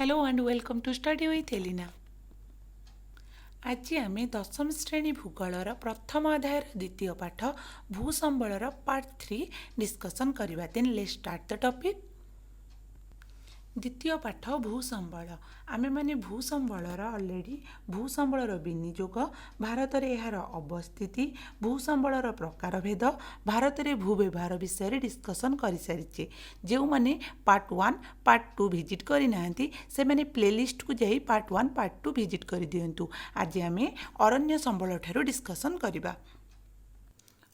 Hello and welcome to study with Elina. आज आम दशम श्रेणी भूगोलर प्रथम अध्यायर द्वितीय पाठ भूसंबलर पार्ट 3 डिस्कसन करवा। Then let's start the topic. द्वितीय पाठ भूसंबल। आमे माने भूसंबलर ऑलरेडी भूसंबलर विनियोग, भारत रे एहार अवस्थिति, भूसंबलर प्रकार भेद, भारत रे भूव्यवहार विषय डिस्कसन कर सारी। जो माने पार्ट 1 पार्ट 2 विजिट करना से माने प्लेलिस्ट को जाई पार्ट 1 पार्ट 2 विजिट कर दियंतु। आज आमे अरण्य संबल ठारू डिस्कसन करबा।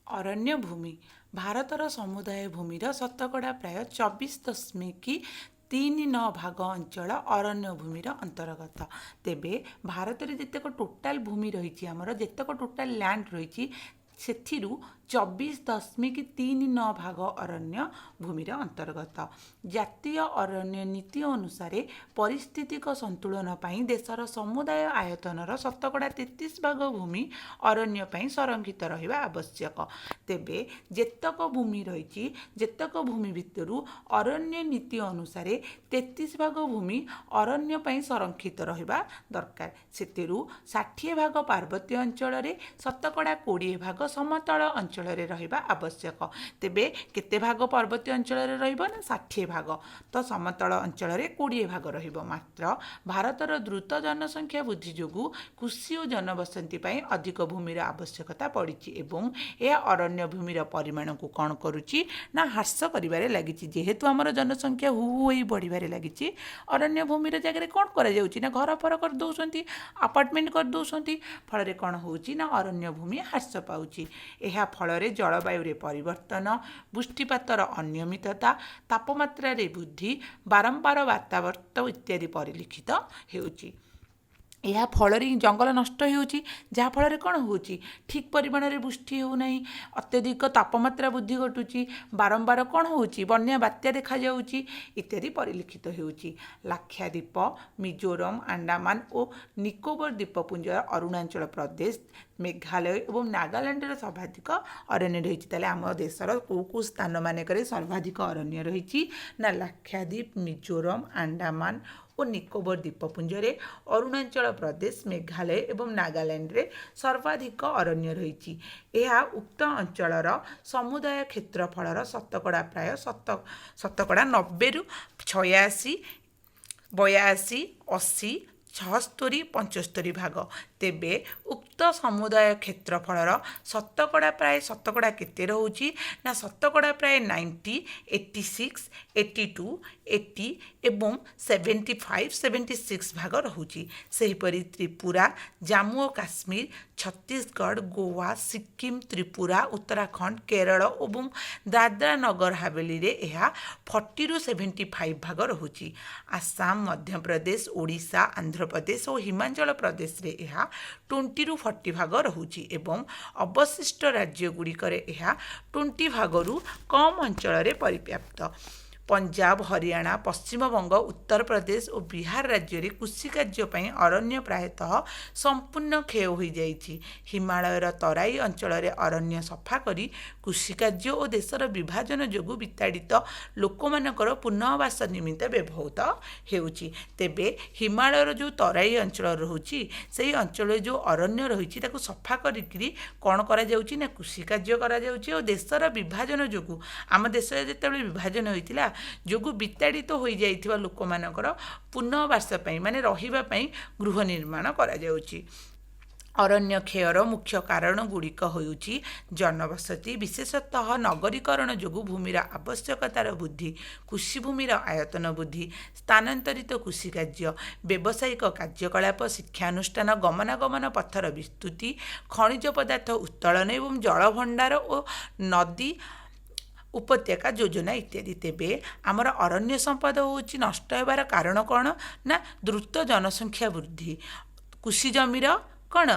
अरण्य भूमि भारतर समुदाय भूमिर शतकड़ा प्राय 24.39 भाग अंचल अरण्य भूमिर अंतर्गत। तेबे भारत में जितक टोटाल भूमि रही आमर जितक टोटाल लैंड रही सेथिरु 24.39 भाग अरण्य भूमिर अंतर्गत। जातीय अरण्य नीति अनुसार पारिस्थितिक संतुलन पाई देशर समुदाय आयतनर शतकड़ा 33 भाग भूमि अरण्य पाई संरक्षित रहिबा आवश्यक। तेबे जेतक भूमि रही जेतक भूमि भितरु अरण्य नीति अनुसार 33 भाग भूमि अरण्य पाई संरक्षित रहिबा दरकार। सेतिरु 60 भाग पार्वत्य अंचल रे शतकड़ा 20 भाग समतल अंचल रे रहिबा आवश्यक। तेबे केते भाग पर्वतीय अंचल रे रहिबो ना 60 भाग, तो समतल अंचल रे 20 भाग रहिबो। मात्र भारतर द्रुत जनसंख्या वृद्धि जोगु कृषि और जनबसंती पई अधिक भूमिर आवश्यकता पड़िछि एवं ए अरण्य भूमिर परिमाण को कौन करुछि ना ह्रास करिबारे लागिछि। जेहेतु हमर जनसंख्या हु होई बढ़िबारे लागिछि, अरण्य भूमिर जगह कौन करा जाउछि ना घर फर कर दउसंती, अपार्टमेंट कर दउसंती, फल कौन होउछि ना अरण्य भूमि ह्रास पाउछि। एहा फଳରେ जलवायु परिवर्तन, वृष्टिपातर अनियमितता, तापमात्रा वृद्धि, बारंबार वातावरण इत्यादि परिलक्षित हेउछि। यह फल जंगल नष्ट होउछि, जहाँ फल कौन होउछि ठीक परिमाण में वृष्टि होना, अत्यधिक तापमात्रा वृद्धि घटुची, बारंबार कौन होउछि बन्या बात्या देखा जाउछि इत्यादि परिलक्षित होउछि। लाक्षाद्वीप, मिजोरम, अंडमान और निकोबर द्वीपपुंज, अरुणाचल प्रदेश, मेघालय और नागालैंड सर्वाधिक अरण्य रही। ताले आम देशर कौ स्थान मानक सर्वाधिक अरण्य रही ना लाक्षाद्वीप, मिजोरम, अंडमान और निकोबर द्वीपपुंज, अरुणाचल प्रदेश, मेघालय और नागालैंड रे सर्वाधिक अरण्य रही। यह उक्त अंचलर समुदाय क्षेत्रफलर शतकड़ा प्राय शतकड़ा 90 रु 86, 82, 80, 76, 75 भाग। तेबे उक्त समुदाय क्षेत्रफलर शतकड़ा प्राय शतकड़ा केते रहउछि ना शतकड़ा प्राय 90, 86, 82, 80 एवं 75, 76 भाग रहउछि। सेहिपरि त्रिपुरा, जम्मू और काश्मीर, छत्तीसगढ़, गोवा, सिक्किम, त्रिपुरा, उत्तराखंड, केरल और दादरा नगर हवेली रे एहा 40 रु 75 भाग रहउछि। आसाम, मध्य प्रदेश, ओडिशा, आंध्र प्रदेश और हिमाचल प्रदेश रे एहा 20 रु 40 भाग रहउछि एवं अवशिष्ट राज्य गुड़िकर एहा 20 भागरु कम अंचल रे परिव्याप्त। पंजाब, हरियाणा, पश्चिमबंग, उत्तर प्रदेश और बिहार राज्य में कृषि कार्य अरण्य प्रायतः संपूर्ण क्षय हो जाइछि। हिमालयर तराई अंचल रे अरण्य सफा करी कृषि कार्य और देशर विभाजन जोगु विताड़ित लोकमानकर पुनर्वास निमित्त व्यवहृत हेउछि। तेबे हिमालयर जो तराई अंचल रहुछि सेही अंचल जो अरण्य रहिछि ताकु सफा करिकरी कोन करा जाउछि ना कृषि कार्य करा जाउछि और देशर विभाजन जोगु आम देश जेतेबेले विभाजन होइतिला जोगु विताड़ित हो जाइथिबा लोकमानकर पुनर्वास पई माने रहिबा पई गृह निर्माण करा जाउछि। अरण्य क्षयर मुख्य कारण गुड़िक होउछि जनबसती, विशेषतः नगरीकरण जोगु भूमिर आवश्यकतार वृद्धि, कृषि भूमिर आयतन वृद्धि, स्थानांतरित कृषि कार्य, व्यावसायिक कार्यकलाप, शिक्षानुष्ठान, गमनागमन पथर विस्तृति, खनिज पदार्थ उत्तोलन एवं जलभंडार और नदी उपत्यका योजना इत्यादि। तेबे आमर अरण्य संपद होउछि नष्ट होबार कारण कौन ना द्रुत जनसंख्या वृद्धि, कृषि जमीर कौन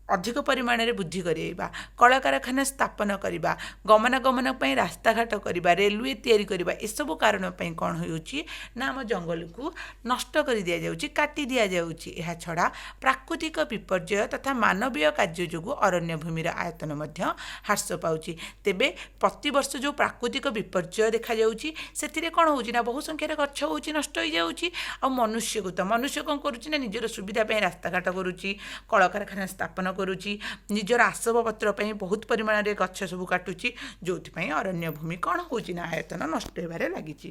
ଅଧିକ ପରିମାଣରେ ବୃଦ୍ଧି କରାଇବା, କଳକାରଖାନା ସ୍ଥାପନ କରିବା, ଗମନାଗମନ ପାଇଁ ରାସ୍ତାଘାଟ କରିବା, ରେଲୱେ ତିଆରି କରିବା, ଏସବୁ କାରଣ ପାଇଁ କ'ଣ ହେଉଛି ନା ଆମ ଜଙ୍ଗଲକୁ ନଷ୍ଟ କରି ଦିଆଯାଉଛି, କାଟି ଦିଆଯାଉଛି। ଏହା ଛଡ଼ା ପ୍ରାକୃତିକ ବିପର୍ଯ୍ୟୟ ତଥା ମାନବୀୟ କାର୍ଯ୍ୟ ଯୋଗୁଁ ଅରଣ୍ୟ ଭୂମିର ଆୟତନ ମଧ୍ୟ ହ୍ରାସ ପାଉଛି। ତେବେ ପ୍ରତିବର୍ଷ ଯେଉଁ ପ୍ରାକୃତିକ ବିପର୍ଯ୍ୟୟ ଦେଖାଯାଉଛି ସେଥିରେ କ'ଣ ହେଉଛି ନା ବହୁ ସଂଖ୍ୟାରେ ଗଛ ହେଉଛି ନଷ୍ଟ ହୋଇଯାଉଛି। ଆଉ ମନୁଷ୍ୟ କ'ଣ କରୁଛି ନା ନିଜର ସୁବିଧା ପାଇଁ ରାସ୍ତାଘାଟ କରୁଛି, କଳକାରଖାନା ସ୍ଥାପନ କରୁଛି, ନିଜର ଆସବାବପତ୍ର ପାଇଁ ବହୁତ ପରିମାଣରେ ଗଛ ସବୁ କାଟୁଛି, ଯେଉଁଥିପାଇଁ ଅରଣ୍ୟ ଭୂମି କ'ଣ ହେଉଛି ନା ଆୟତନ ନଷ୍ଟ ହେବାରେ ଲାଗିଛି।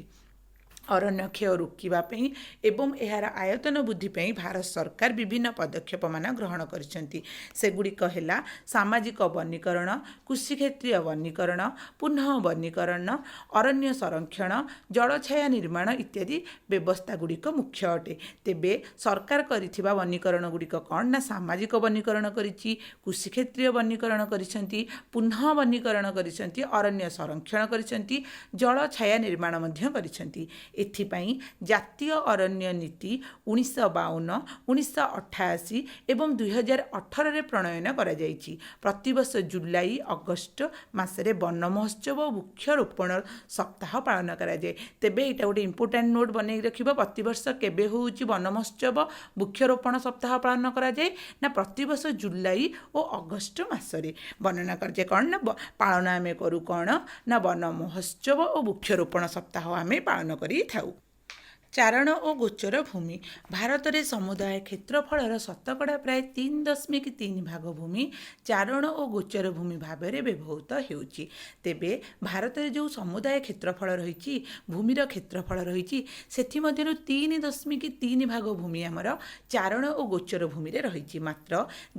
ଅରଣ୍ୟ କ୍ଷୟ ରୋକିବା ପାଇଁ ଏବଂ ଏହାର ଆୟତନ ବୃଦ୍ଧି ପାଇଁ ଭାରତ ସରକାର ବିଭିନ୍ନ ପଦକ୍ଷେପମାନ ଗ୍ରହଣ କରିଛନ୍ତି। ସେଗୁଡ଼ିକ ହେଲା ସାମାଜିକ ବନୀକରଣ, କୃଷିକ୍ଷେତ୍ରୀୟ ବନୀକରଣ, ପୁନଃ ବନୀକରଣ, ଅରଣ୍ୟ ସଂରକ୍ଷଣ, ଜଳଛାୟା ନିର୍ମାଣ ଇତ୍ୟାଦି ବ୍ୟବସ୍ଥା ଗୁଡ଼ିକ ମୁଖ୍ୟ ଅଟେ। ତେବେ ସରକାର କରିଥିବା ବନୀକରଣ ଗୁଡ଼ିକ କ'ଣ ନା ସାମାଜିକ ବନୀକରଣ କରିଛି, କୃଷିକ୍ଷେତ୍ରୀୟ ବନୀକରଣ କରିଛନ୍ତି, ପୁନଃ ବନୀକରଣ କରିଛନ୍ତି, ଅରଣ୍ୟ ସଂରକ୍ଷଣ କରିଛନ୍ତି, ଜଳଛାୟା ନିର୍ମାଣ ମଧ୍ୟ କରିଛନ୍ତି। ଏଥିପାଇଁ ଜାତୀୟ ଅରଣ୍ୟ ନୀତି 1952, 1988 ଏବଂ 2018ରେ ପ୍ରଣୟନ କରାଯାଇଛି। ପ୍ରତିବର୍ଷ ଜୁଲାଇ ଅଗଷ୍ଟ ମାସରେ ବନ ମହୋତ୍ସବ ଓ ବୃକ୍ଷରୋପଣ ସପ୍ତାହ ପାଳନ କରାଯାଏ। ତେବେ ଏଇଟା ଗୋଟେ ଇମ୍ପୋର୍ଟାଣ୍ଟ ନୋଟ୍ ବନେଇକି ରଖିବ। ପ୍ରତିବର୍ଷ କେବେ ହେଉଛି ବନ ମହୋତ୍ସବ ବୃକ୍ଷରୋପଣ ସପ୍ତାହ ପାଳନ କରାଯାଏ ନା ପ୍ରତିବର୍ଷ ଜୁଲାଇ ଓ ଅଗଷ୍ଟ ମାସରେ ବର୍ଣ୍ଣନା କରାଯାଏ। କ'ଣ ନା ପାଳନ ଆମେ କରୁ କ'ଣ ନା ବନ ମହୋତ୍ସବ ଓ ବୃକ୍ଷରୋପଣ ସପ୍ତାହ ଆମେ ପାଳନ କରିଥାଉ। ଚାରଣ ଓ ଗୋଚର ଭୂମି। ଭାରତରେ ସମୁଦାୟ କ୍ଷେତ୍ରଫଳର ଶତକଡ଼ା ପ୍ରାୟ 3.3 ଭାଗ ଭୂମି ଚାରଣ ଓ ଗୋଚର ଭୂମି ଭାବରେ ବ୍ୟବହୃତ ହେଉଛି। ତେବେ ଭାରତରେ ଯେଉଁ ସମୁଦାୟ କ୍ଷେତ୍ରଫଳ ରହିଛି, ଭୂମିର କ୍ଷେତ୍ରଫଳ ରହିଛି, ସେଥିମଧ୍ୟରୁ 3.3 ଭାଗ ଭୂମି ଆମର ଚାରଣ ଓ ଗୋଚର ଭୂମିରେ ରହିଛି। ମାତ୍ର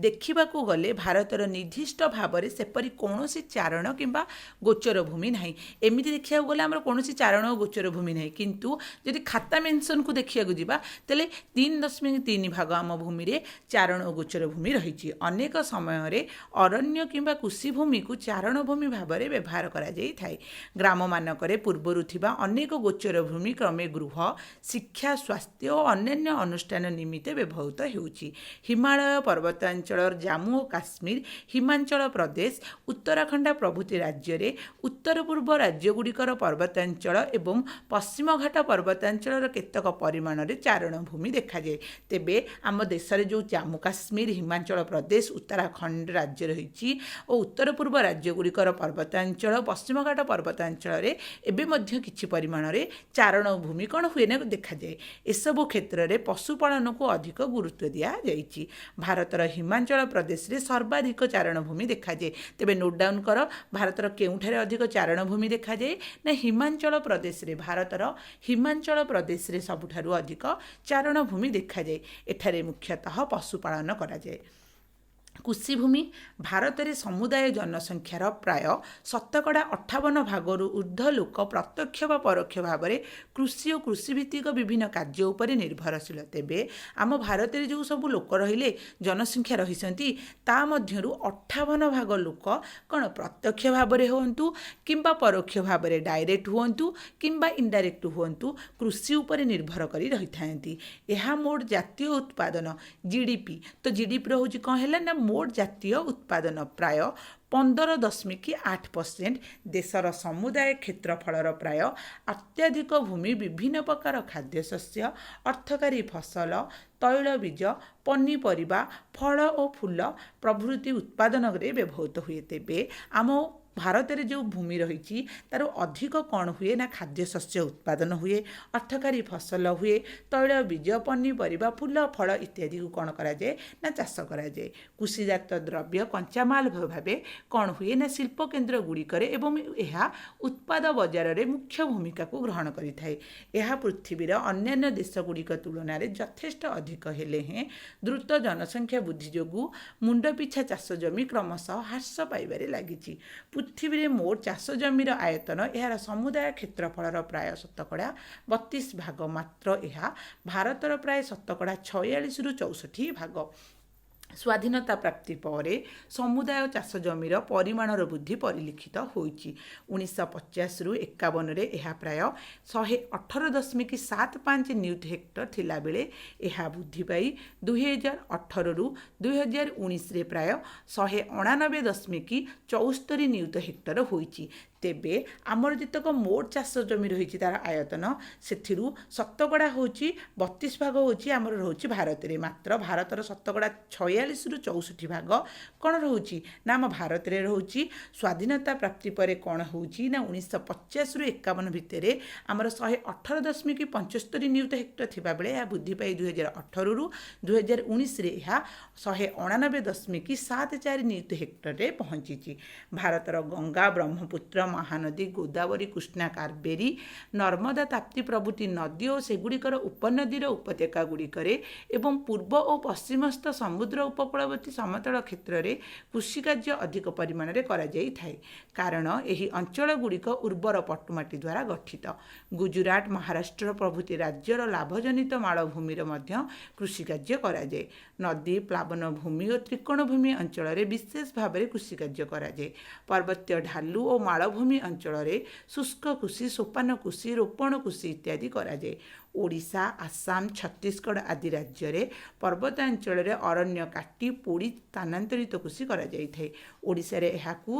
ଦେଖିବାକୁ ଗଲେ ଭାରତର ନିର୍ଦ୍ଦିଷ୍ଟ ଭାବରେ ସେପରି କୌଣସି ଚାରଣ କିମ୍ବା ଗୋଚର ଭୂମି ନାହିଁ। ଏମିତି ଦେଖିବାକୁ ଗଲେ ଆମର କୌଣସି ଚାରଣ ଓ ଗୋଚର ଭୂମି ନାହିଁ। କିନ୍ତୁ ଯଦି ଖାତା ମେନସନକୁ ଦେଖିବାକୁ ଯିବା ତାହେଲେ 3.3 ଭାଗ ଆମ ଭୂମିରେ ଚାରଣ ଓ ଗୋଚର ଭୂମି ରହିଛି। ଅନେକ ସମୟରେ ଅରଣ୍ୟ କିମ୍ବା କୃଷି ଭୂମିକୁ ଚାରଣ ଭୂମି ଭାବରେ ବ୍ୟବହାର କରାଯାଇଥାଏ। ଗ୍ରାମମାନଙ୍କରେ ପୂର୍ବରୁ ଥିବା ଅନେକ ଗୋଚର ଭୂମି କ୍ରମେ ଗୃହ, ଶିକ୍ଷା, ସ୍ୱାସ୍ଥ୍ୟ ଓ ଅନ୍ୟାନ୍ୟ ଅନୁଷ୍ଠାନ ନିମିତ୍ତ ବ୍ୟବହୃତ ହେଉଛି। ହିମାଳୟ ପର୍ବତାଞ୍ଚଳର ଜାମ୍ମୁ ଓ କାଶ୍ମୀର, ହିମାଚଳ ପ୍ରଦେଶ, ଉତ୍ତରାଖଣ୍ଡ ପ୍ରଭୃତି ରାଜ୍ୟରେ, ଉତ୍ତର ପୂର୍ବ ରାଜ୍ୟଗୁଡ଼ିକର ପର୍ବତାଞ୍ଚଳ ଏବଂ ପଶ୍ଚିମଘାଟ ପର୍ବତାଞ୍ଚଳର କେତେକ ପରିମାଣରେ ଚାରଣ ଭୂମି ଦେଖାଯାଏ। ତେବେ ଆମ ଦେଶରେ ଯେଉଁ ଜାମ୍ମୁ କାଶ୍ମୀର, ହିମାଚଳ ପ୍ରଦେଶ, ଉତ୍ତରାଖଣ୍ଡ ରାଜ୍ୟ ରହିଛି ଓ ଉତ୍ତର ପୂର୍ବ ରାଜ୍ୟଗୁଡ଼ିକର ପର୍ବତାଞ୍ଚଳ, ପଶ୍ଚିମଘାଟ ପର୍ବତାଞ୍ଚଳରେ ଏବେ ମଧ୍ୟ କିଛି ପରିମାଣରେ ଚାରଣ ଭୂମି କ'ଣ ହୁଏ ନା ଦେଖାଯାଏ। ଏସବୁ କ୍ଷେତ୍ରରେ ପଶୁପାଳନକୁ ଅଧିକ ଗୁରୁତ୍ୱ ଦିଆଯାଇଛି। ଭାରତର ହିମାଚଳ ପ୍ରଦେଶରେ ସର୍ବାଧିକ ଚାରଣ ଭୂମି ଦେଖାଯାଏ। ତେବେ ନୋଟ୍ ଡାଉନ୍ କର, ଭାରତର କେଉଁଠାରେ ଅଧିକ ଚାରଣ ଭୂମି ଦେଖାଯାଏ ନା ହିମାଚଳ ପ୍ରଦେଶରେ। ଭାରତର ହିମାଚଳ ପ୍ରଦେଶରେ ସବୁଠାରୁ ଅଧିକ ଚାରଣ ଭୂମି ଦେଖାଯାଏ। ଏଠାରେ ମୁଖ୍ୟତଃ ପଶୁପାଳନ କରାଯାଏ। କୃଷିଭୂମି। ଭାରତରେ ସମୁଦାୟ ଜନସଂଖ୍ୟାର ପ୍ରାୟ 58% ଭାଗରୁ ଉର୍ଦ୍ଧ୍ୱ ଲୋକ ପ୍ରତ୍ୟକ୍ଷ ବା ପରୋକ୍ଷ ଭାବରେ କୃଷି ଓ କୃଷିଭିତ୍ତିକ ବିଭିନ୍ନ କାର୍ଯ୍ୟ ଉପରେ ନିର୍ଭରଶୀଳ। ତେବେ ଆମ ଭାରତରେ ଯେଉଁ ସବୁ ଲୋକ ରହିଲେ, ଜନସଂଖ୍ୟା ରହିଛନ୍ତି, ତା ମଧ୍ୟରୁ 58 ଭାଗ ଲୋକ କ'ଣ ପ୍ରତ୍ୟକ୍ଷ ଭାବରେ ହୁଅନ୍ତୁ କିମ୍ବା ପରୋକ୍ଷ ଭାବରେ ଡାଇରେକ୍ଟ ହୁଅନ୍ତୁ କିମ୍ବା ଇନଡାଇରେକ୍ଟ ହୁଅନ୍ତୁ କୃଷି ଉପରେ ନିର୍ଭର କରି ରହିଥାନ୍ତି। ଏହା ମୋଟ ଜାତୀୟ ଉତ୍ପାଦନ ଜିଡିପି। ତ ଜିଡିପି ରହୁଛି କ'ଣ ହେଲା ନା ମୋଟ ଜାତୀୟ ଉତ୍ପାଦନ ପ୍ରାୟ 15.8%। ଦେଶର ସମୁଦାୟ କ୍ଷେତ୍ରଫଳର ପ୍ରାୟ ଅତ୍ୟଧିକ ଭୂମି ବିଭିନ୍ନ ପ୍ରକାର ଖାଦ୍ୟଶସ୍ୟ, ଅର୍ଥକାରୀ ଫସଲ, ତୈଳବୀଜ, ପନିପରିବା, ଫଳ ଓ ଫୁଲ ପ୍ରଭୃତି ଉତ୍ପାଦନରେ ବ୍ୟବହୃତ ହୁଏ। ତେବେ ଆମ ଭାରତରେ ଯେଉଁ ଭୂମି ରହିଛି ତାର ଅଧିକ କ'ଣ ହୁଏ ନା ଖାଦ୍ୟଶସ୍ୟ ଉତ୍ପାଦନ ହୁଏ, ଅର୍ଥକାରୀ ଫସଲ ହୁଏ, ତୈଳବୀଜ, ପନିପରିବା, ଫୁଲ, ଫଳ ଇତ୍ୟାଦିକୁ କ'ଣ କରାଯାଏ ନା ଚାଷ କରାଯାଏ। କୃଷିଜାତ ଦ୍ରବ୍ୟ କଞ୍ଚାମାଲ ଭାବେ କ'ଣ ହୁଏ ନା ଶିଳ୍ପ କେନ୍ଦ୍ର ଗୁଡ଼ିକରେ ଏବଂ ଏହା ଉତ୍ପାଦ ବଜାରରେ ମୁଖ୍ୟ ଭୂମିକାକୁ ଗ୍ରହଣ କରିଥାଏ। ଏହା ପୃଥିବୀର ଅନ୍ୟାନ୍ୟ ଦେଶଗୁଡ଼ିକ ତୁଳନାରେ ଯଥେଷ୍ଟ ଅଧିକ ହେଲେ ହେଁ ଦ୍ରୁତ ଜନସଂଖ୍ୟା ବୃଦ୍ଧି ଯୋଗୁଁ ମୁଣ୍ଡ ପିଛା ଚାଷ ଜମି କ୍ରମଶଃ ହ୍ରାସ ପାଇବାରେ ଲାଗିଛି। ପୃଥିବୀରେ ମୋଟ ଚାଷ ଜମିର ଆୟତନ ଏହାର ସମୁଦାୟ କ୍ଷେତ୍ରଫଳର ପ୍ରାୟ 32% ଭାଗ। ମାତ୍ର ଏହା ଭାରତର ପ୍ରାୟ 46ରୁ 64% ଭାଗ। ସ୍ୱାଧୀନତା ପ୍ରାପ୍ତି ପରେ ସମୁଦାୟ ଚାଷ ଜମିର ପରିମାଣର ବୃଦ୍ଧି ପରିଲକ୍ଷିତ ହୋଇଛି। 1950ରୁ 51ରେ ଏହା ପ୍ରାୟ 118.75 ନିୟୁତ ହେକ୍ଟର ଥିଲାବେଳେ ଏହା ବୃଦ୍ଧି ପାଇ 2018ରୁ 2019ରେ ପ୍ରାୟ 199.74 ନିୟୁତ ହେକ୍ଟର ହୋଇଛି। ତେବେ ଆମର ଯେତେକ ମୋଟ ଚାଷ ଜମି ରହିଛି ତାର ଆୟତନ ସେଥିରୁ ଶତକଡ଼ା ହେଉଛି 32 ଭାଗ ହେଉଛି ଆମର ରହୁଛି ଭାରତରେ। ମାତ୍ର ଭାରତର ଶତକଡ଼ା 46ରୁ 64 ଭାଗ କ'ଣ ରହୁଛି ନା ଆମ ଭାରତରେ ରହୁଛି। ସ୍ୱାଧୀନତା ପ୍ରାପ୍ତି ପରେ କ'ଣ ହେଉଛି ନା 1950ରୁ 51 ଭିତରେ ଆମର 118.75 ନିୟୁତ ହେକ୍ଟର ଥିବାବେଳେ ଏହା ବୃଦ୍ଧି ପାଇ 2018ରୁ 2019ରେ ଏହା 199.74 ନିୟୁତ ହେକ୍ଟରରେ ପହଞ୍ଚିଛି। ଭାରତର ଗଙ୍ଗା, ବ୍ରହ୍ମପୁତ୍ର, ମହାନଦୀ, ଗୋଦାବରୀ, କୃଷ୍ଣା, କାବେରୀ, ନର୍ମଦା, ତାପ୍ତି ପ୍ରଭୃତି ନଦୀ ଓ ସେଗୁଡ଼ିକର ଉପନଦୀର ଉପତ୍ୟକା ଗୁଡ଼ିକରେ ଏବଂ ପୂର୍ବ ଓ ପଶ୍ଚିମସ୍ଥ ସମୁଦ୍ର ଉପକୂଳବର୍ତ୍ତୀ ସମତଳ କ୍ଷେତ୍ରରେ କୃଷିକାର୍ଯ୍ୟ ଅଧିକ ପରିମାଣରେ କରାଯାଇଥାଏ, କାରଣ ଏହି ଅଞ୍ଚଳଗୁଡ଼ିକ ଉର୍ବର ପଟୁମାଟି ଦ୍ୱାରା ଗଠିତ। ଗୁଜୁରାଟ, ମହାରାଷ୍ଟ୍ର ପ୍ରଭୃତି ରାଜ୍ୟର ଲାଭଜନିତ ମାଳଭୂମିରେ ମଧ୍ୟ କୃଷିକାର୍ଯ୍ୟ କରାଯାଏ। ନଦୀ, ପ୍ଲାବନ ଭୂମି ଓ ତ୍ରିକୋଣଭୂମି ଅଞ୍ଚଳରେ ବିଶେଷ ଭାବରେ କୃଷିକାର୍ଯ୍ୟ କରାଯାଏ। ପାର୍ବତ୍ୟ ଢାଲୁ ଓ ମାଳଭୂମି ଅଞ୍ଚଳରେ ଶୁଷ୍କ କୃଷି, ସୋପାନ କୃଷି, ରୋପଣ କୃଷି ଇତ୍ୟାଦି କରାଯାଏ। ଓଡ଼ିଶା, ଆସାମ, ଛତିଶଗଡ଼ ଆଦି ରାଜ୍ୟରେ ପର୍ବତାଞ୍ଚଳରେ ଅରଣ୍ୟ କାଟି ପୋଡ଼ି ସ୍ଥାନାନ୍ତରିତ କୃଷି କରାଯାଇଥାଏ। ଓଡ଼ିଶାରେ ଏହାକୁ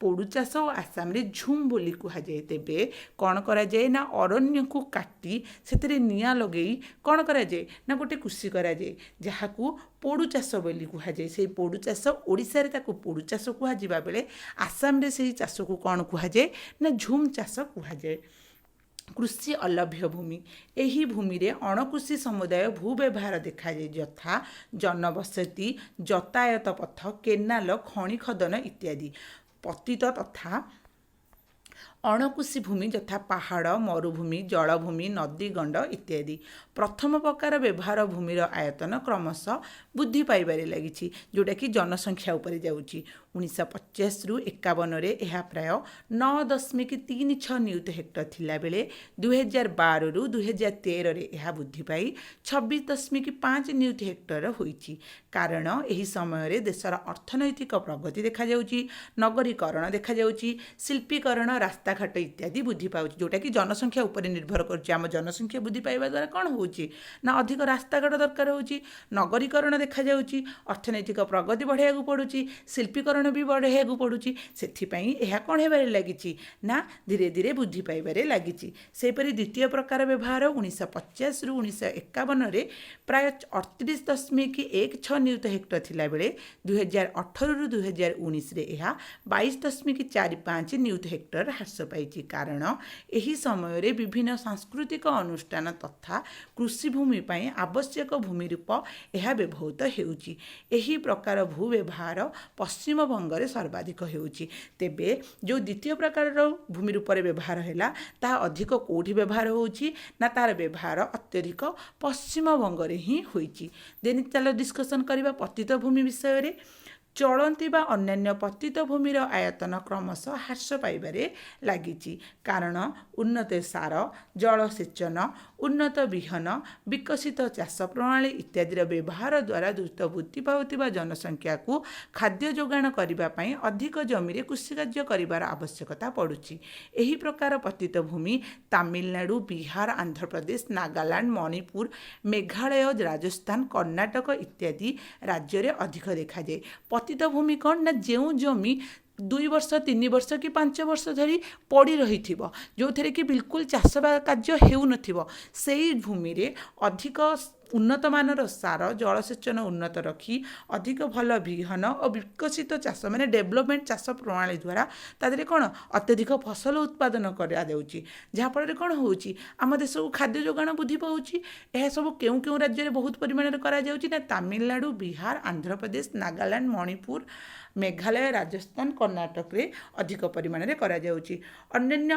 ପୋଡ଼ୁ ଚାଷ ଓ ଆସାମରେ ଝୁମ୍ ବୋଲି କୁହାଯାଏ। ତେବେ କ'ଣ କରାଯାଏ ନା ଅରଣ୍ୟକୁ କାଟି ସେଥିରେ ନିଆଁ ଲଗେଇ କ'ଣ କରାଯାଏ ନା ଗୋଟେ କୃଷି କରାଯାଏ ଯାହାକୁ ପୋଡ଼ୁ ଚାଷ ବୋଲି କୁହାଯାଏ। ସେହି ପୋଡ଼ୁ ଚାଷ ଓଡ଼ିଶାରେ ତାକୁ ପୋଡ଼ୁ ଚାଷ କୁହାଯିବା ବେଳେ ଆସାମରେ ସେହି ଚାଷକୁ କ'ଣ କୁହାଯାଏ ନା ଝୁମ୍ ଚାଷ କୁହାଯାଏ। କୃଷି ଅଲଭ୍ୟ ଭୂମି, ଏହି ଭୂମିରେ ଅଣକୃଷି ସମୁଦାୟ ଭୂବ୍ୟବହାର ଦେଖାଯାଏ, ଯଥା ଜନବସତି, ଯାତାୟାତ ପଥ, କେନାଲ, ଖଣି ଖଦନ ଇତ୍ୟାଦି। ପତିତ ତଥା ଅଣକୃଷି ଭୂମି ଯଥା ପାହାଡ଼, ମରୁଭୂମି, ଜଳଭୂମି, ନଦୀ, ଗଣ୍ଡ ଇତ୍ୟାଦି। ପ୍ରଥମ ପ୍ରକାର ବ୍ୟବହାର ଭୂମିର ଆୟତନ କ୍ରମଶଃ ବୃଦ୍ଧି ପାଇବାରେ ଲାଗିଛି, ଯେଉଁଟାକି ଜନସଂଖ୍ୟା ଉପରେ ଯାଉଛି। 1950ରୁ 51ରେ ଏହା ପ୍ରାୟ 9.36 ନିୟୁତ ହେକ୍ଟର ଥିଲାବେଳେ 2012ରୁ 2013ରେ ଏହା ବୃଦ୍ଧି ପାଇ 26.5 ନିୟୁତ ହେକ୍ଟର ହୋଇଛି। କାରଣ ଏହି ସମୟରେ ଦେଶର ଅର୍ଥନୈତିକ ପ୍ରଗତି ଦେଖାଯାଉଛି, ନଗରୀକରଣ ଦେଖାଯାଉଛି, ଶିଳ୍ପୀକରଣ, ରାସ୍ତାଘାଟ ଇତ୍ୟାଦି ବୃଦ୍ଧି ପାଉଛି, ଯେଉଁଟାକି ଜନସଂଖ୍ୟା ଉପରେ ନିର୍ଭର କରୁଛି। ଆମ ଜନସଂଖ୍ୟା ବୃଦ୍ଧି ପାଇବା ଦ୍ୱାରା କ'ଣ ହେଉଛି ନା ଅଧିକ ରାସ୍ତାଘାଟ ଦରକାର ହେଉଛି, ନଗରୀକରଣ ଦେଖାଯାଉଛି, ଅର୍ଥନୈତିକ ପ୍ରଗତି ବଢ଼ାଇବାକୁ ପଡ଼ୁଛି, ଶିଳ୍ପୀକରଣ ବି ବଢ଼ାଇବାକୁ ପଡ଼ୁଛି। ସେଥିପାଇଁ ଏହା କ'ଣ ହେବାରେ ଲାଗିଛି ନା ଧୀରେ ଧୀରେ ବୃଦ୍ଧି ପାଇବାରେ ଲାଗିଛି। ସେହିପରି ଦ୍ୱିତୀୟ ପ୍ରକାର ବ୍ୟବହାର 1950ରୁ 1951ରେ ପ୍ରାୟ 38.16 ନିୟୁତ ହେକ୍ଟର ଥିଲାବେଳେ 2018ରୁ 2019ରେ ଏହା 22.45 ନିୟୁତ ହେକ୍ଟର ହ୍ରାସ ପାଇଛି। କାରଣ ଏହି ସମୟରେ ବିଭିନ୍ନ ସାଂସ୍କୃତିକ ଅନୁଷ୍ଠାନ ତଥା କୃଷିଭୂମି ପାଇଁ ଆବଶ୍ୟକ ଭୂମି ରୂପ ଏହା ବ୍ୟବହୃତ ହେଉଛି। ଏହି ପ୍ରକାର ଭୂ ବ୍ୟବହାର ପଶ୍ଚିମବଙ୍ଗରେ ସର୍ବାଧିକ ହେଉଛି। ତେବେ ଯେଉଁ ଦ୍ୱିତୀୟ ପ୍ରକାରର ଭୂମି ରୂପରେ ବ୍ୟବହାର ହେଲା ତାହା ଅଧିକ କେଉଁଠି ବ୍ୟବହାର ହେଉଛି ନା ତାର ବ୍ୟବହାର ଅତ୍ୟଧିକ ପଶ୍ଚିମବଙ୍ଗରେ ହିଁ ହୋଇଛି। ଦେନ୍ ଚାଲ ଡିସ୍କସନ୍ କରିବା ପତିତ ଭୂମି ବିଷୟରେ। ଚଳନ୍ତି ବା ଅନ୍ୟାନ୍ୟ ପତିତ ଭୂମିର ଆୟତନ କ୍ରମଶଃ ହ୍ରାସ ପାଇବାରେ ଲାଗିଛି, କାରଣ ଉନ୍ନତ ସାର, ଜଳସେଚନ, ଉନ୍ନତ ବିହନ, ବିକଶିତ ଚାଷ ପ୍ରଣାଳୀ ଇତ୍ୟାଦିର ବ୍ୟବହାର ଦ୍ୱାରା ଦ୍ରୁତ ବୃଦ୍ଧି ପାଉଥିବା ଜନସଂଖ୍ୟାକୁ ଖାଦ୍ୟ ଯୋଗାଣ କରିବା ପାଇଁ ଅଧିକ ଜମିରେ କୃଷିକାର୍ଯ୍ୟ କରିବାର ଆବଶ୍ୟକତା ପଡ଼ୁଛି। ଏହି ପ୍ରକାର ପତିତ ଭୂମି ତାମିଲନାଡୁ, ବିହାର, ଆନ୍ଧ୍ରପ୍ରଦେଶ, ନାଗାଲାଣ୍ଡ, ମଣିପୁର, ମେଘାଳୟ, ରାଜସ୍ଥାନ, କର୍ଣ୍ଣାଟକ ଇତ୍ୟାଦି ରାଜ୍ୟରେ ଅଧିକ ଦେଖାଯାଏ। ପତିତ ଭୂମି କ'ଣ ନା ଯେଉଁ ଜମି 2 ବର୍ଷ, 3 ବର୍ଷ କି 5 ବର୍ଷ ଧରି ପଡ଼ି ରହିଥିବ, ଯେଉଁଥିରେ କି ବିଲକୁଲ ଚାଷ କାର୍ଯ୍ୟ ହେଉନଥିବ, ସେଇ ଭୂମିରେ ଅଧିକ ଉନ୍ନତମାନର ସାର, ଜଳସେଚନ ଉନ୍ନତ ରଖି ଅଧିକ ଭଲ ବିହନ ଓ ବିକଶିତ ଚାଷ ମାନେ ଡେଭଲପମେଣ୍ଟ ଚାଷ ପ୍ରଣାଳୀ ଦ୍ୱାରା ତା ଦେହରେ କ'ଣ ଅତ୍ୟଧିକ ଫସଲ ଉତ୍ପାଦନ କରାଯାଉଛି, ଯାହାଫଳରେ କ'ଣ ହେଉଛି ଆମ ଦେଶକୁ ଖାଦ୍ୟ ଯୋଗାଣ ବୃଦ୍ଧି ପାଉଛି। ଏହା ସବୁ କେଉଁ କେଉଁ ରାଜ୍ୟରେ ବହୁତ ପରିମାଣରେ କରାଯାଉଛି ନା ତାମିଲନାଡୁ, ବିହାର, ଆନ୍ଧ୍ରପ୍ରଦେଶ, ନାଗାଲାଣ୍ଡ, ମଣିପୁର, ମେଘାଳୟ, ରାଜସ୍ଥାନ, କର୍ଣ୍ଣାଟକରେ ଅଧିକ ପରିମାଣରେ କରାଯାଉଛି। ଅନ୍ୟାନ୍ୟ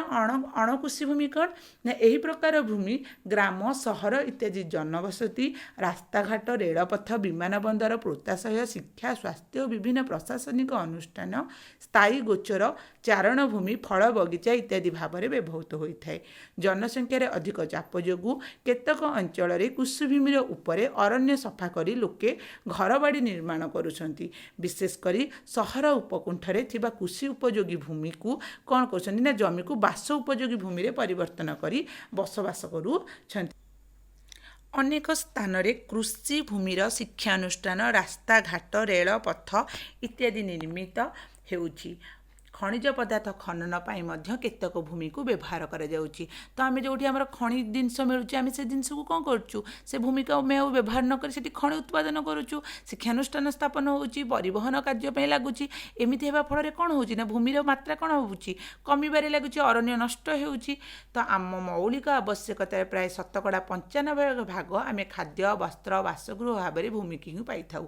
ଅଣକୃଷି ଭୂମି କ'ଣ ନା ଏହି ପ୍ରକାର ଭୂମି ଗ୍ରାମ, ସହର ଇତ୍ୟାଦି ଜନବସତି ଯେପରି ରାସ୍ତାଘାଟ, ରେଳପଥ, ବିମାନ ବନ୍ଦର, ପୋତାଶୟ, ଶିକ୍ଷା, ସ୍ୱାସ୍ଥ୍ୟ ଓ ବିଭିନ୍ନ ପ୍ରଶାସନିକ ଅନୁଷ୍ଠାନ, ସ୍ଥାୟୀ ଗୋଚର, ଚାରଣଭୂମି, ଫଳ ବଗିଚା ଇତ୍ୟାଦି ଭାବରେ ବ୍ୟବହୃତ ହୋଇଥାଏ। ଜନସଂଖ୍ୟାରେ ଅଧିକ ଚାପ ଯୋଗୁଁ କେତେକ ଅଞ୍ଚଳରେ କୃଷିଭୂମିର ଉପରେ ଅରଣ୍ୟ ସଫା କରି ଲୋକେ ଘରବାଡ଼ି ନିର୍ମାଣ କରୁଛନ୍ତି। ବିଶେଷ କରି ସହର ଉପକଣ୍ଠରେ ଥିବା କୃଷି ଉପଯୋଗୀ ଭୂମିକୁ କ'ଣ କରୁଛନ୍ତି ନା ଜମିକୁ ବାସ ଉପଯୋଗୀ ଭୂମିରେ ପରିବର୍ତ୍ତନ କରି ବସବାସ କରୁଛନ୍ତି। ଅନେକ ସ୍ଥାନରେ କୃଷି ଭୂମିର ଶିକ୍ଷାନୁଷ୍ଠାନ, ରାସ୍ତାଘାଟ, ରେଳପଥ ଇତ୍ୟାଦି ନିର୍ମିତ ହେଉଛି। ଖଣିଜ ପଦାର୍ଥ ଖନନ ପାଇଁ ମଧ୍ୟ କେତେକ ଭୂମିକୁ ବ୍ୟବହାର କରାଯାଉଛି। ତ ଆମେ ଯେଉଁଠି ଆମର ଖଣି ଜିନିଷ ମିଳୁଛି ଆମେ ସେ ଜିନିଷକୁ କ'ଣ କରୁଛୁ, ସେ ଭୂମିକୁ ଆମେ ଆଉ ବ୍ୟବହାର ନ କରି ସେଠି ଖଣି ଉତ୍ପାଦନ କରୁଛୁ, ଶିକ୍ଷାନୁଷ୍ଠାନ ସ୍ଥାପନ ହେଉଛି, ପରିବହନ କାର୍ଯ୍ୟ ପାଇଁ ଲାଗୁଛି। ଏମିତି ହେବା ଫଳରେ କ'ଣ ହେଉଛି ନା ଭୂମିର ମାତ୍ରା କ'ଣ ହେଉଛି, କମିବାରେ ଲାଗୁଛି, ଅରଣ୍ୟ ନଷ୍ଟ ହେଉଛି। ତ ଆମ ମୌଳିକ ଆବଶ୍ୟକତାର ପ୍ରାୟ 95% ଆମେ ଖାଦ୍ୟ, ବସ୍ତ୍ର, ବାସଗୃହ ଭାବରେ ଭୂମିକୁ ହିଁ ପାଇଥାଉ।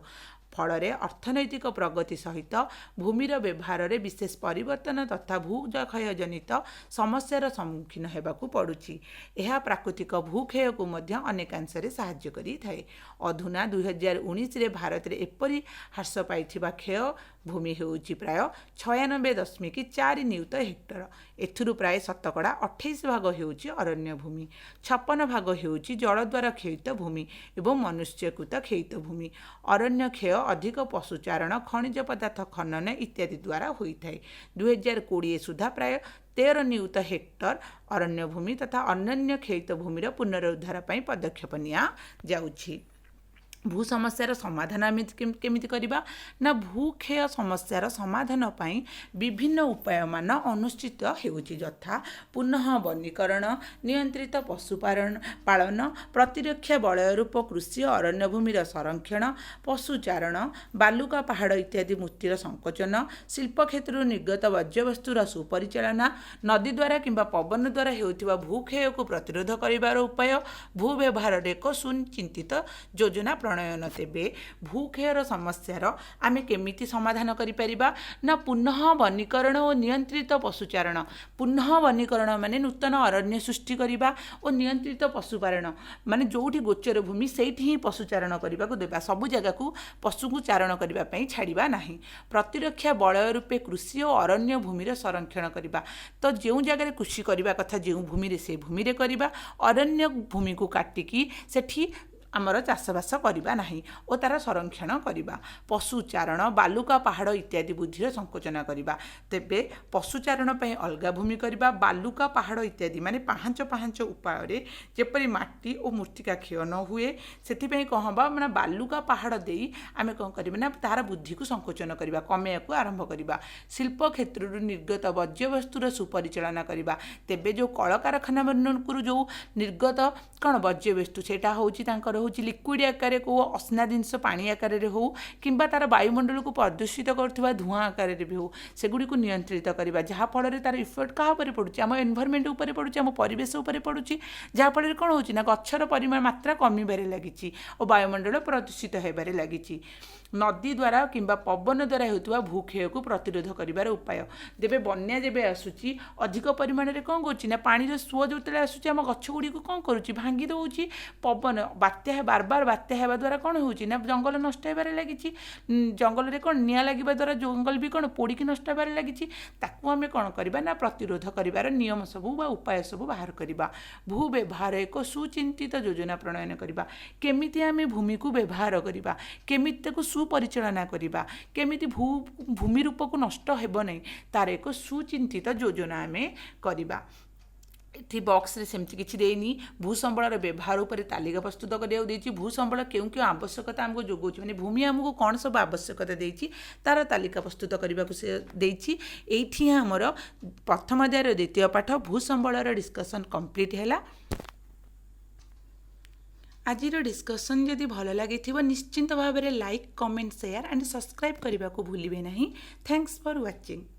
ଫଳରେ ଅର୍ଥନୈତିକ ପ୍ରଗତି ସହିତ ଭୂମିର ବ୍ୟବହାରରେ ବିଶେଷ ପରିବର୍ତ୍ତନ ତଥା ଭୂକ୍ଷୟଜନିତ ସମସ୍ୟାର ସମ୍ମୁଖୀନ ହେବାକୁ ପଡ଼ୁଛି। ଏହା ପ୍ରାକୃତିକ ଭୂକ୍ଷୟକୁ ମଧ୍ୟ ଅନେକାଂଶରେ ସାହାଯ୍ୟ କରିଥାଏ। ଅଧୁନା 2019ରେ ଭାରତରେ ଏପରି ହ୍ରାସ ପାଇଥିବା କ୍ଷୟ ଭୂମି ହେଉଛି ପ୍ରାୟ 96.4 ନିୟୁତ ହେକ୍ଟର। ଏଥିରୁ ପ୍ରାୟ 28% ହେଉଛି ଅରଣ୍ୟ ଭୂମି, 56% ହେଉଛି ଜଳଦ୍ୱାରା କ୍ଷୟିତ ଭୂମି ଏବଂ ମନୁଷ୍ୟକୃତ କ୍ଷୟିତ ଭୂମି। ଅରଣ୍ୟ କ୍ଷୟ ଅଧିକ ପଶୁଚାରଣ, ଖଣିଜ ପଦାର୍ଥ ଖନନ ଇତ୍ୟାଦି ଦ୍ୱାରା ହୋଇଥାଏ। 2020 ସୁଦ୍ଧା ପ୍ରାୟ 13 ନିୟୁତ ହେକ୍ଟର ଅରଣ୍ୟ ଭୂମି ତଥା ଅନ୍ୟାନ୍ୟ କ୍ଷୟିତ ଭୂମିର ପୁନରୁଦ୍ଧାର ପାଇଁ ପଦକ୍ଷେପ ନିଆଯାଉଛି। ଭୂ ସମସ୍ୟାର ସମାଧାନ ଆମେ କେମିତି କରିବା ନା ଭୂକ୍ଷୟ ସମସ୍ୟାର ସମାଧାନ ପାଇଁ ବିଭିନ୍ନ ଉପାୟମାନ ଅନୁଷ୍ଠିତ ହେଉଛି, ଯଥା ପୁନଃ ବନୀକରଣ, ନିୟନ୍ତ୍ରିତ ପଶୁପାଳନ, ପ୍ରତିରକ୍ଷା ବଳୟରୂପ କୃଷି ଓ ଅରଣ୍ୟ ଭୂମିର ସଂରକ୍ଷଣ, ପଶୁଚାରଣ, ବାଲୁକା ପାହାଡ଼ ଇତ୍ୟାଦି ମୂର୍ତ୍ତିର ସଂକୋଚନ, ଶିଳ୍ପ କ୍ଷେତ୍ରରୁ ନିର୍ଗତ ବର୍ଜ୍ୟବସ୍ତୁର ସୁପରିଚାଳନା, ନଦୀ ଦ୍ୱାରା କିମ୍ବା ପବନ ଦ୍ୱାରା ହେଉଥିବା ଭୂକ୍ଷୟକୁ ପ୍ରତିରୋଧ କରିବାର ଉପାୟ, ଭୂ ବ୍ୟବହାରରେ ଏକ ସୁଚିନ୍ତିତ ଯୋଜନା ପ୍ରଣୟନ। ତେବେ ଭୂକ୍ଷୟର ସମସ୍ୟାର ଆମେ କେମିତି ସମାଧାନ କରିପାରିବା ନା ପୁନଃ ବନୀକରଣ ଓ ନିୟନ୍ତ୍ରିତ ପଶୁଚାରଣ। ପୁନଃ ବନୀକରଣ ମାନେ ନୂତନ ଅରଣ୍ୟ ସୃଷ୍ଟି କରିବା ଓ ନିୟନ୍ତ୍ରିତ ପଶୁପାଳନ ମାନେ ଯେଉଁଠି ଗୋଚର ଭୂମି ସେଇଠି ହିଁ ପଶୁଚାରଣ କରିବାକୁ ଦେବା, ସବୁ ଜାଗାକୁ ପଶୁକୁ ଚାରଣ କରିବା ପାଇଁ ଛାଡ଼ିବା ନାହିଁ। ପ୍ରତିରକ୍ଷା ବଳୟ ରୂପେ କୃଷି ଓ ଅରଣ୍ୟ ଭୂମିର ସଂରକ୍ଷଣ କରିବା। ତ ଯେଉଁ ଜାଗାରେ କୃଷି କରିବା କଥା ଯେଉଁ ଭୂମିରେ ସେ ଭୂମିରେ କରିବା, ଅରଣ୍ୟ ଭୂମିକୁ କାଟିକି ସେଠି ଆମର ଚାଷବାସ କରିବା ନାହିଁ ଓ ତା'ର ସଂରକ୍ଷଣ କରିବା। ପଶୁଚାରଣ, ବାଲୁକା ପାହାଡ଼ ଇତ୍ୟାଦି ବୁଦ୍ଧିର ସଂକୋଚନ କରିବା। ତେବେ ପଶୁଚାରଣ ପାଇଁ ଅଲଗା ଭୂମି କରିବା, ବାଲୁକା ପାହାଡ଼ ଇତ୍ୟାଦି ମାନେ ପାହାଞ୍ଚ ପାହାଞ୍ଚ ଉପାୟରେ ଯେପରି ମାଟି ଓ ମୃତ୍ତିକା କ୍ଷୟ ନ ହୁଏ ସେଥିପାଇଁ କ'ଣ ହେବ ନା ବାଲୁକା ପାହାଡ଼ ଦେଇ ଆମେ କ'ଣ କରିବା ନା ତା'ର ବୁଦ୍ଧିକୁ ସଂକୋଚନ କରିବା, କମେଇବାକୁ ଆରମ୍ଭ କରିବା। ଶିଳ୍ପ କ୍ଷେତ୍ରରୁ ନିର୍ଗତ ବର୍ଜ୍ୟବସ୍ତୁର ସୁପରିଚାଳନା କରିବା। ତେବେ ଯେଉଁ କଳକାରଖାନାମାନଙ୍କରୁ ଯେଉଁ ନିର୍ଗତ କ'ଣ ବର୍ଜ୍ୟବସ୍ତୁ ସେଇଟା ହେଉଛି ତାଙ୍କର ହେଉଛି ଲିକ୍ୱିଡ଼ ଆକାରରେ କେଉଁ ଅସନା ଜିନିଷ ପାଣି ଆକାରରେ ହେଉ କିମ୍ବା ତା'ର ବାୟୁମଣ୍ଡଳକୁ ପ୍ରଦୂଷିତ କରୁଥିବା ଧୂଆଁ ଆକାରରେ ବି ହେଉ, ସେଗୁଡ଼ିକୁ ନିୟନ୍ତ୍ରିତ କରିବା। ଯାହାଫଳରେ ତା'ର ଇଫେକ୍ଟ କାହା ଉପରେ ପଡ଼ୁଛି, ଆମ ଏନଭାରମେଣ୍ଟ ଉପରେ ପଡ଼ୁଛି, ଆମ ପରିବେଶ ଉପରେ ପଡ଼ୁଛି। ଯାହାଫଳରେ କ'ଣ ହେଉଛି ନା ଗଛର ପରିମାଣ ମାତ୍ରା କମିବାରେ ଲାଗିଛି ଓ ବାୟୁମଣ୍ଡଳ ପ୍ରଦୂଷିତ ହେବାରେ ଲାଗିଛି। ନଦୀ ଦ୍ୱାରା କିମ୍ବା ପବନ ଦ୍ୱାରା ହେଉଥିବା ଭୂକ୍ଷୟକୁ ପ୍ରତିରୋଧ କରିବାର ଉପାୟ। ତେବେ ବନ୍ୟା ଯେବେ ଆସୁଛି ଅଧିକ ପରିମାଣରେ କ'ଣ କରୁଛି ନା ପାଣିର ସୁଅ ଯେତେବେଳେ ଆସୁଛି ଆମ ଗଛ ଗୁଡ଼ିକୁ କ'ଣ କରୁଛି ଭାଙ୍ଗି ଦେଉଛି। ପବନ ବାରବାର ବାତ୍ୟା ହେବା ଦ୍ୱାରା କ'ଣ ହେଉଛି ନା ଜଙ୍ଗଲ ନଷ୍ଟ ହେବାରେ ଲାଗିଛି। ଜଙ୍ଗଲରେ କ'ଣ ନିଆଁ ଲାଗିବା ଦ୍ୱାରା ଜଙ୍ଗଲ ବି କ'ଣ ପୋଡ଼ିକି ନଷ୍ଟ ହେବାରେ ଲାଗିଛି। ତାକୁ ଆମେ କ'ଣ କରିବା ନା ପ୍ରତିରୋଧ କରିବାର ନିୟମ ସବୁ ବା ଉପାୟ ସବୁ ବାହାର କରିବା। ଭୂ ବ୍ୟବହାର ଏକ ସୁଚିନ୍ତିତ ଯୋଜନା ପ୍ରଣୟନ କରିବା। କେମିତି ଆମେ ଭୂମିକୁ ବ୍ୟବହାର କରିବା, କେମିତି ତାକୁ ସୁପରିଚାଳନା କରିବା, କେମିତି ଭୂମି ରୂପକୁ ନଷ୍ଟ ହେବ ନାହିଁ ତା'ର ଏକ ସୁଚିନ୍ତିତ ଯୋଜନା ଆମେ କରିବା। ଏଠି ବକ୍ସରେ ସେମିତି କିଛି ଦେଇନି। ଭୂ ସମ୍ବଳର ବ୍ୟବହାର ଉପରେ ତାଲିକା ପ୍ରସ୍ତୁତ କରିବାକୁ ଦେଇଛି। ଭୂ ସମ୍ବଳ କେଉଁ କେଉଁ ଆବଶ୍ୟକତା ଆମକୁ ଯୋଗାଉଛି, ମାନେ ଭୂମି ଆମକୁ କ'ଣ ସବୁ ଆବଶ୍ୟକତା ଦେଇଛି ତା'ର ତାଲିକା ପ୍ରସ୍ତୁତ କରିବାକୁ ସେ ଦେଇଛି। ଏଇଠି ଆମର ପ୍ରଥମ ଅଧ୍ୟାୟର ଦ୍ୱିତୀୟ ପାଠ ଭୂ ସମ୍ବଳର ଡିସ୍କସନ୍ କମ୍ପ୍ଲିଟ୍ ହେଲା। ଆଜିର ଡିସ୍କସନ୍ ଯଦି ଭଲ ଲାଗିଥିବ ନିଶ୍ଚିନ୍ତ ଭାବରେ like, comment, share and subscribe କରିବାକୁ ଭୁଲିବେ ନାହିଁ। Thanks for watching.